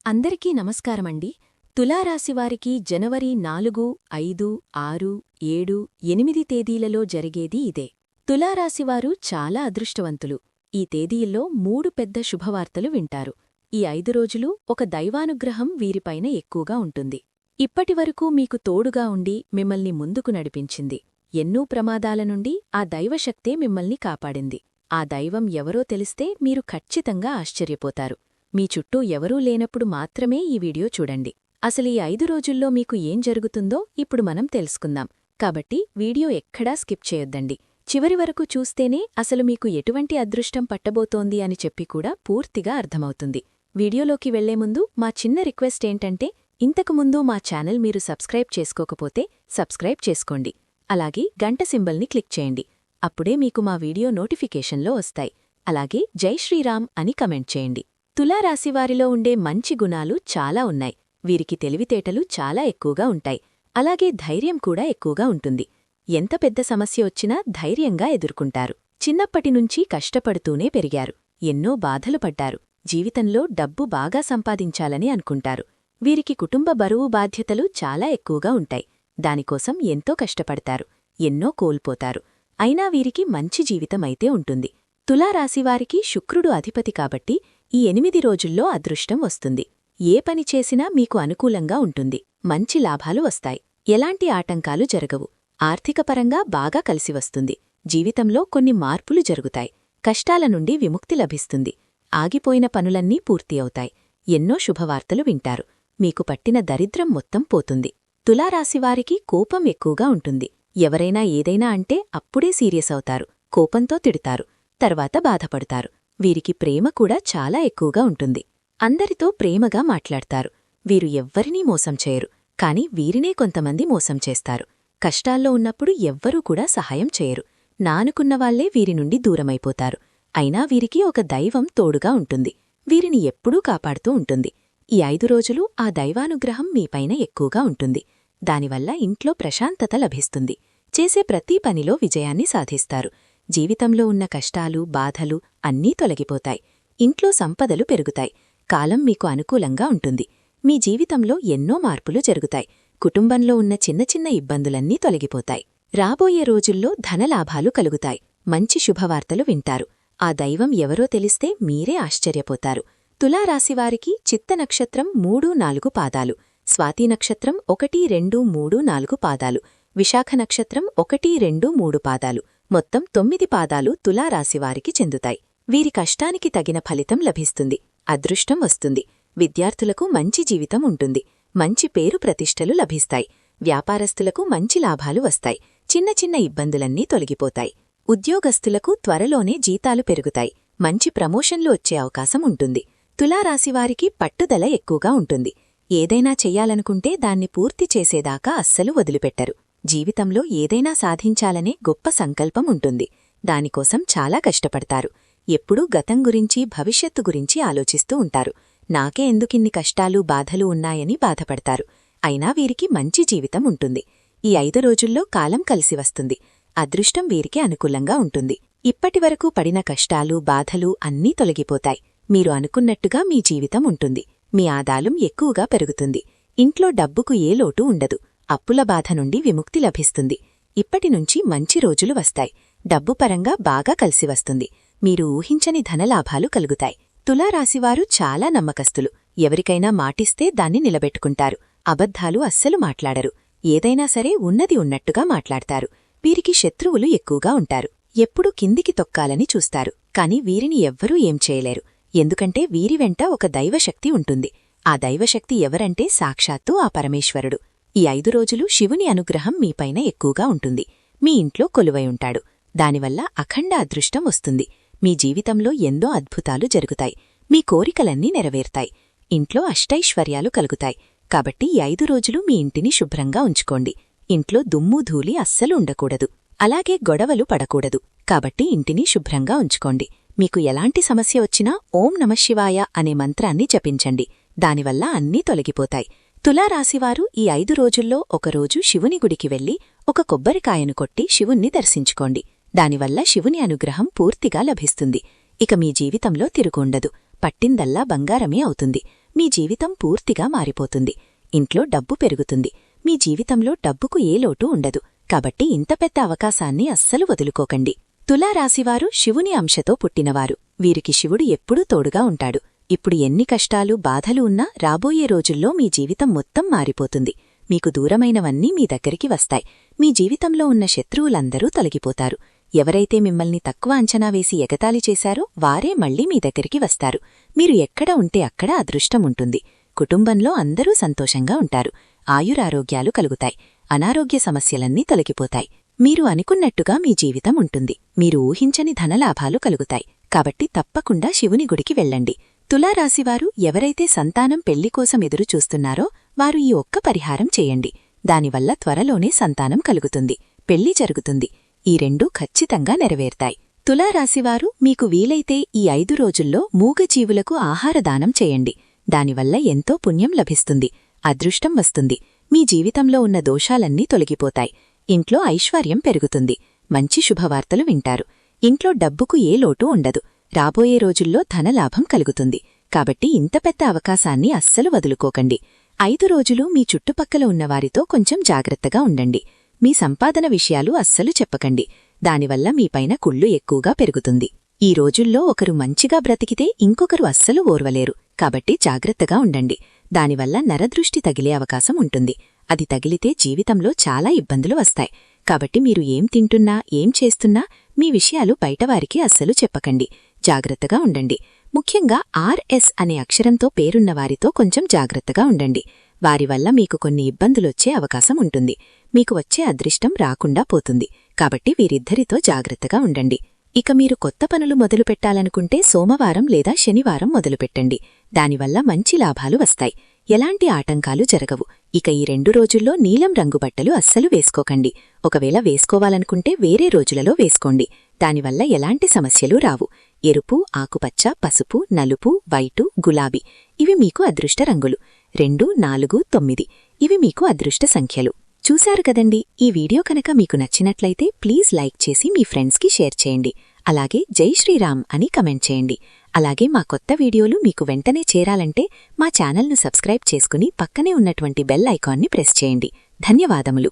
అందరికీ నమస్కారమండి. తులారాశివారికి జనవరి 4, 5, 6, 7, 8 తేదీలలో జరిగేది ఇదే. తులారాశివారు చాలా అదృష్టవంతులు. ఈ తేదీల్లో 3 పెద్ద శుభవార్తలు వింటారు. ఈ 5 రోజులు ఒక దైవానుగ్రహం వీరిపైన ఎక్కువగా ఉంటుంది. ఇప్పటివరకు మీకు తోడుగా ఉండి మిమ్మల్ని ముందుకు నడిపించింది. ఎన్నో ప్రమాదాల నుండి ఆ దైవశక్తే మిమ్మల్ని కాపాడింది. ఆ దైవం ఎవరో తెలిస్తే మీరు ఖచ్చితంగా ఆశ్చర్యపోతారు. మీ చుట్టూ ఎవరూ లేనప్పుడు మాత్రమే ఈ వీడియో చూడండి. అసలు ఈ 5 రోజుల్లో మీకు ఏం జరుగుతుందో ఇప్పుడు మనం తెలుసుకుందాం. కాబట్టి వీడియో ఎక్కడా స్కిప్ చేయొద్దండి. చివరి వరకు చూస్తేనే అసలు మీకు ఎటువంటి అదృష్టం పట్టబోతోంది అని చెప్పి కూడా పూర్తిగా అర్థమవుతుంది. వీడియోలోకి వెళ్లే ముందు మా చిన్న రిక్వెస్ట్ ఏంటంటే, ఇంతకుముందు మా ఛానల్ మీరు సబ్స్క్రైబ్ చేసుకోకపోతే సబ్స్క్రైబ్ చేసుకోండి. అలాగే గంట సింబల్ని క్లిక్ చేయండి. అప్పుడే మీకు మా వీడియో నోటిఫికేషన్లో వస్తాయి. అలాగే జై శ్రీరామ్ అని కమెంట్ చేయండి. తులారాశివారిలో ఉండే మంచి గుణాలు చాలా ఉన్నాయి. వీరికి తెలివితేటలు చాలా ఎక్కువగా ఉంటాయి. అలాగే ధైర్యం కూడా ఎక్కువగా ఉంటుంది. ఎంత పెద్ద సమస్య వచ్చినా ధైర్యంగా ఎదుర్కొంటారు. చిన్నప్పటినుంచి కష్టపడుతూనే పెరిగారు. ఎన్నో బాధలు పడ్డారు. జీవితంలో డబ్బు బాగా సంపాదించాలని అనుకుంటారు. వీరికి కుటుంబ బరువు బాధ్యతలు చాలా ఎక్కువగా ఉంటాయి. దానికోసం ఎంతో కష్టపడతారు. ఎన్నో కోల్పోతారు. అయినా వీరికి మంచి జీవితమైతే ఉంటుంది. తులారాశివారికి శుక్రుడు అధిపతి కాబట్టి ఈ 8 రోజుల్లో అదృష్టం వస్తుంది. ఏ పని చేసినా మీకు అనుకూలంగా ఉంటుంది. మంచి లాభాలు వస్తాయి. ఎలాంటి ఆటంకాలు జరగవు. ఆర్థికపరంగా బాగా కలిసివస్తుంది. జీవితంలో కొన్ని మార్పులు జరుగుతాయి. కష్టాల నుండి విముక్తి లభిస్తుంది. ఆగిపోయిన పనులన్నీ పూర్తి అవుతాయి. ఎన్నో శుభవార్తలు వింటారు. మీకు పట్టిన దరిద్రం మొత్తం పోతుంది. తులారాశివారికి కోపం ఎక్కువగా ఉంటుంది. ఎవరైనా ఏదైనా అంటే అప్పుడే సీరియస్ అవుతారు. కోపంతో తిడతారు. తర్వాత బాధపడతారు. వీరికి ప్రేమ కూడా చాలా ఎక్కువగా ఉంటుంది. అందరితో ప్రేమగా మాట్లాడతారు. వీరు ఎవ్వరినీ మోసం చేయరు. కాని వీరినే కొంతమంది మోసం చేస్తారు. కష్టాల్లో ఉన్నప్పుడు ఎవ్వరూ కూడా సహాయం చేయరు. నానుకున్నవాళ్లే వీరి నుండి దూరమైపోతారు. అయినా వీరికి ఒక దైవం తోడుగా ఉంటుంది. వీరిని ఎప్పుడూ కాపాడుతూ ఉంటుంది. ఈ 5 రోజులు ఆ దైవానుగ్రహం మీపైన ఎక్కువగా ఉంటుంది. దానివల్ల ఇంట్లో ప్రశాంతత లభిస్తుంది. చేసే ప్రతి పనిలో విజయాన్ని సాధిస్తారు. జీవితంలో ఉన్న కష్టాలు, బాధలు అన్నీ తొలగిపోతాయి. ఇంట్లో సంపదలు పెరుగుతాయి. కాలం మీకు అనుకూలంగా ఉంటుంది. మీ జీవితంలో ఎన్నో మార్పులు జరుగుతాయి. కుటుంబంలో ఉన్న చిన్న చిన్న ఇబ్బందులన్నీ తొలగిపోతాయి. రాబోయే రోజుల్లో ధనలాభాలు కలుగుతాయి. మంచి శుభవార్తలు వింటారు. ఆ దైవం ఎవరో తెలిస్తే మీరే ఆశ్చర్యపోతారు. తులారాశివారికి చిత్త నక్షత్రం 3, 4 పాదాలు, స్వాతి నక్షత్రం 1, 2, 3, 4 పాదాలు, విశాఖ నక్షత్రం 1, 2, 3 పాదాలు, మొత్తం 9 పాదాలు తులారాశివారికి చెందుతాయి. వీరి కష్టానికి తగిన ఫలితం లభిస్తుంది. అదృష్టం వస్తుంది. విద్యార్థులకు మంచి జీవితం ఉంటుంది. మంచి పేరు ప్రతిష్టలు లభిస్తాయి. వ్యాపారస్తులకు మంచి లాభాలు వస్తాయి. చిన్న చిన్న ఇబ్బందులన్నీ తొలగిపోతాయి. ఉద్యోగస్తులకు త్వరలోనే జీతాలు పెరుగుతాయి. మంచి ప్రమోషన్లు వచ్చే అవకాశం ఉంటుంది. తులారాశివారికి పట్టుదల ఎక్కువగా ఉంటుంది. ఏదైనా చెయ్యాలనుకుంటే దాన్ని పూర్తి చేసేదాకా అస్సలు వదిలిపెట్టరు. జీవితంలో ఏదైనా సాధించాలనే గొప్ప సంకల్పం ఉంటుంది. దానికోసం చాలా కష్టపడతారు. ఎప్పుడూ గతం గురించి, భవిష్యత్తు గురించి ఆలోచిస్తూ ఉంటారు. నాకే ఎందుకిన్ని కష్టాలు, బాధలు ఉన్నాయని బాధపడతారు. అయినా వీరికి మంచి జీవితం ఉంటుంది. ఈ 5 రోజుల్లో కాలం కలిసి వస్తుంది. అదృష్టం వీరికి అనుకూలంగా ఉంటుంది. ఇప్పటివరకు పడిన కష్టాలు, బాధలు అన్నీ తొలగిపోతాయి. మీరు అనుకున్నట్టుగా మీ జీవితం ఉంటుంది. మీ ఆదాయం ఎక్కువగా పెరుగుతుంది. ఇంట్లో డబ్బుకు ఏ లోటు ఉండదు. అప్పుల బాధ నుండి విముక్తి లభిస్తుంది. ఇప్పటినుంచి మంచి రోజులు వస్తాయి. డబ్బు పరంగా బాగా కలిసివస్తుంది. మీరు ఊహించని ధనలాభాలు కలుగుతాయి. తులారాశివారు చాలా నమ్మకస్తులు. ఎవరికైనా మాటిస్తే దాన్ని నిలబెట్టుకుంటారు. అబద్ధాలు అస్సలు మాట్లాడరు. ఏదైనా సరే ఉన్నది ఉన్నట్టుగా మాట్లాడతారు. వీరికి శత్రువులు ఎక్కువగా ఉంటారు. ఎప్పుడూ కిందికి తొక్కాలని చూస్తారు. కాని వీరిని ఎవ్వరూ ఏం చేయలేరు. ఎందుకంటే వీరి వెంట ఒక దైవశక్తి ఉంటుంది. ఆ దైవశక్తి ఎవరంటే సాక్షాత్తు ఆ పరమేశ్వరుడు. ఈ 5 రోజులు శివుని అనుగ్రహం మీపైన ఎక్కువగా ఉంటుంది. మీ ఇంట్లో కొలువై ఉంటాడు. దానివల్ల అఖండ అదృష్టం వస్తుంది. మీ జీవితంలో ఎన్నో అద్భుతాలు జరుగుతాయి. మీ కోరికలన్నీ నెరవేరుతాయి. ఇంట్లో అష్టైశ్వర్యాలు కలుగుతాయి. కాబట్టి ఈ 5 రోజులు మీ ఇంటిని శుభ్రంగా ఉంచుకోండి. ఇంట్లో దుమ్ము ధూళి అస్సలు ఉండకూడదు. అలాగే గొడవలు పడకూడదు. కాబట్టి ఇంటిని శుభ్రంగా ఉంచుకోండి. మీకు ఎలాంటి సమస్య వచ్చినా ఓం నమఃశివాయ అనే మంత్రాన్ని జపించండి. దానివల్ల అన్నీ తొలగిపోతాయి. తులారాశివారు ఈ 5 రోజుల్లో ఒకరోజు శివుని గుడికి వెళ్లి ఒక కొబ్బరికాయను కొట్టి శివుణ్ణి దర్శించుకోండి. దానివల్ల శివుని అనుగ్రహం పూర్తిగా లభిస్తుంది. ఇక మీ జీవితంలో తిరుగుండదు. పట్టిందల్లా బంగారమే అవుతుంది. మీ జీవితం పూర్తిగా మారిపోతుంది. ఇంట్లో డబ్బు పెరుగుతుంది. మీ జీవితంలో డబ్బుకు ఏ లోటు ఉండదు. కాబట్టి ఇంత పెద్ద అవకాశాన్ని అస్సలు వదులుకోకండి. తులారాశివారు శివుని అంశతో పుట్టినవారు. వీరికి శివుడు ఎప్పుడూ తోడుగా ఉంటాడు. ఇప్పుడు ఎన్ని కష్టాలు, బాధలు ఉన్నా రాబోయే రోజుల్లో మీ జీవితం మొత్తం మారిపోతుంది. మీకు దూరమైనవన్నీ మీ దగ్గరికి వస్తాయి. మీ జీవితంలో ఉన్న శత్రువులందరూ తొలగిపోతారు. ఎవరైతే మిమ్మల్ని తక్కువ అంచనా వేసి ఎగతాళి చేశారో వారే మళ్లీ మీ దగ్గరికి వస్తారు. మీరు ఎక్కడ ఉంటే అక్కడ అదృష్టం ఉంటుంది. కుటుంబంలో అందరూ సంతోషంగా ఉంటారు. ఆయురారోగ్యాలు కలుగుతాయి. అనారోగ్య సమస్యలన్నీ తొలగిపోతాయి. మీరు అనుకున్నట్టుగా మీ జీవితం ఉంటుంది. మీరు ఊహించని ధనలాభాలు కలుగుతాయి. కాబట్టి తప్పకుండా శివుని గుడికి వెళ్ళండి. తులారాశివారు ఎవరైతే సంతానం పెళ్లికోసం ఎదురుచూస్తున్నారో వారు ఈ ఒక్క పరిహారం చేయండి. దానివల్ల త్వరలోనే సంతానం కలుగుతుంది. పెళ్లి జరుగుతుంది. ఈ రెండూ ఖచ్చితంగా నెరవేర్తాయి. తులారాశివారు మీకు వీలైతే ఈ 5 రోజుల్లో మూగజీవులకు ఆహారదానం చేయండి. దానివల్ల ఎంతో పుణ్యం లభిస్తుంది. అదృష్టం వస్తుంది. మీ జీవితంలో ఉన్న దోషాలన్నీ తొలగిపోతాయి. ఇంట్లో ఐశ్వర్యం పెరుగుతుంది. మంచి శుభవార్తలు వింటారు. ఇంట్లో డబ్బుకు ఏ లోటు ఉండదు. రాబోయే రోజుల్లో ధనలాభం కలుగుతుంది. కాబట్టి ఇంత పెద్ద అవకాశాన్ని అస్సలు వదులుకోకండి. 5 రోజులు మీ చుట్టుపక్కల ఉన్నవారితో కొంచెం జాగ్రత్తగా ఉండండి. మీ సంపాదన విషయాలు అస్సలు చెప్పకండి. దానివల్ల మీపైన కుళ్ళు ఎక్కువగా పెరుగుతుంది. ఈ రోజుల్లో ఒకరు మంచిగా బ్రతికితే ఇంకొకరు అస్సలు ఓర్వలేరు. కాబట్టి జాగ్రత్తగా ఉండండి. దానివల్ల నరదృష్టి తగిలే అవకాశం ఉంటుంది. అది తగిలితే జీవితంలో చాలా ఇబ్బందులు వస్తాయి. కాబట్టి మీరు ఏం తింటున్నా, ఏం చేస్తున్నా మీ విషయాలు బయటవారికి అస్సలు చెప్పకండి. జాగ్రత్తగా ఉండండి. ముఖ్యంగా ఆర్ఎస్ అనే అక్షరంతో పేరున్నవారితో కొంచెం జాగ్రత్తగా ఉండండి. వారివల్ల మీకు కొన్ని ఇబ్బందులొచ్చే అవకాశం ఉంటుంది. మీకు వచ్చే అదృష్టం రాకుండా పోతుంది. కాబట్టి వీరిద్దరితో జాగ్రత్తగా ఉండండి. ఇక మీరు కొత్త పనులు మొదలుపెట్టాలనుకుంటే సోమవారం లేదా శనివారం మొదలుపెట్టండి. దానివల్ల మంచి లాభాలు వస్తాయి. ఎలాంటి ఆటంకాలు జరగవు. ఇక ఈ 2 రోజుల్లో నీలం రంగు బట్టలు అస్సలు వేసుకోకండి. ఒకవేళ వేసుకోవాలనుకుంటే వేరే రోజులలో వేసుకోండి. దానివల్ల ఎలాంటి సమస్యలు రావు. ఎరుపు, ఆకుపచ్చ, పసుపు, నలుపు, వైటు, గులాబీ ఇవి మీకు అదృష్ట రంగులు. 2, 4, 9 ఇవి మీకు అదృష్ట సంఖ్యలు. చూశారు కదండి. ఈ వీడియో కనుక మీకు నచ్చినట్లయితే ప్లీజ్ లైక్ చేసి మీ ఫ్రెండ్స్కి షేర్ చేయండి. అలాగే జై శ్రీరామ్ అని కమెంట్ చేయండి. అలాగే మా కొత్త వీడియోలు మీకు వెంటనే చేరాలంటే మా ఛానల్ను సబ్స్క్రైబ్ చేసుకుని పక్కనే ఉన్నటువంటి బెల్ ఐకాన్ని ప్రెస్ చేయండి. ధన్యవాదములు.